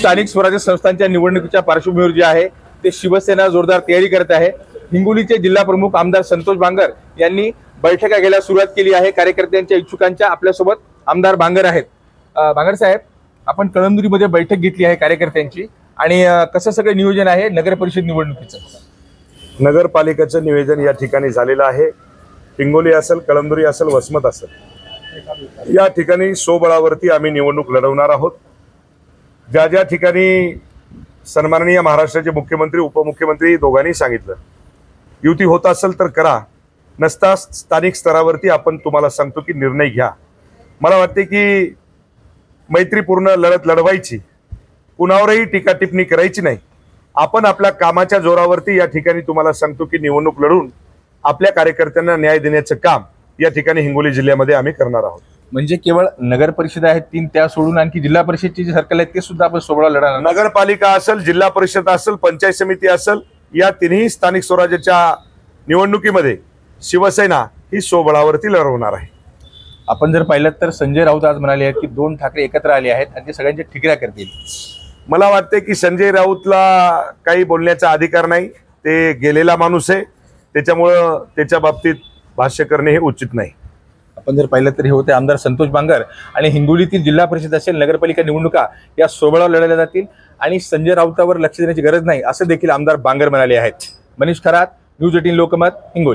स्थानिक स्वराज्य संस्थांच्या निवडणुकीच्या पार्श्वभूमीवर जे आहे ते शिवसेना जोरदार तयारी करत आहे। हिंगोलीचे जिल्हा प्रमुख आमदार संतोष बांगर यांनी बैठका घ्यायला सुरुवात केली आहे। कार्यकर्त्यांच्या इच्छुकांच्या आपल्यासोबत आमदार बांगर आहेत। बांगर साहेब, आपण कळमनुरीमध्ये बैठक घेतली आहे कार्यकर्त्यांची आणि कसं सगळं नियोजन आहे नगर परिषद निवडणुकीचं? नगरपालिकेचं नियोजन या ठिकाणी झालेलं आहे। हिंगोली असेल, कळमनुरी असेल, वसमत असेल, या ठिकाणी स्वबळावरती आम्ही निवडणूक लढवणार आहोत। ज्या ज्या ठिकाणी सन्माननीय महाराष्ट्राचे मुख्यमंत्री उपमुख्यमंत्री दोघांनी सांगितलं युती होत असेल तर करा, नसता स्थानिक स्तरावरती आपण तुम्हाला सांगतो की निर्णय घ्या। मला वाटते की मैत्रीपूर्ण लढत लढवायची, कुणावरही टीका टिप्पणी करायची नाही। आपण आपल्या कामाच्या जोरावरती या ठिकाणी तुम्हाला सांगतो की निवडणूक लढून आपल्या कार्यकर्त्यांना न्याय देण्याचं काम या ठिकाणी हिंगोली जिल्ह्यामध्ये आम्ही करणार आहोत। म्हणजे केवळ नगर परिषद आहेत 3, त्या सोडून आणखी जिल्हा परिषदची जी सर्कल आहेत ते सुद्धा आपण सोबळा लढणार? नगरपालिका असेल, जिल्हा परिषद असेल, पंचायत समिती असेल, या तिन्ही स्थानिक स्वराज्याच्या निवडणुकीमध्ये शिवसेना ही स्वबळावरती लढवणार आहे। आपण जर पाहिलं तर संजय राऊत आज म्हणाले आहेत की 2 ठाकरे एकत्र आले आहेत आणि ते सगळ्यांच्या ठिकऱ्या करतील। मला वाटते की संजय राऊतला काही बोलण्याचा अधिकार नाही, ते गेलेला माणूस आहे, त्याच्यामुळं त्याच्या बाबतीत भाष्य करणे हे उचित नाही। आपण जर पाहिलं तर हे होते आमदार संतोष बांगर आणि हिंगोलीतील जिल्हा परिषद असेल, नगरपालिका निवडणुका या सोबळावर लढवल्या जातील आणि संजय राऊतावर लक्ष देण्याची गरज नाही असं देखील आमदार बांगर म्हणाले आहेत। मनीष खरात, न्यूज 18 लोकमत, हिंगोली।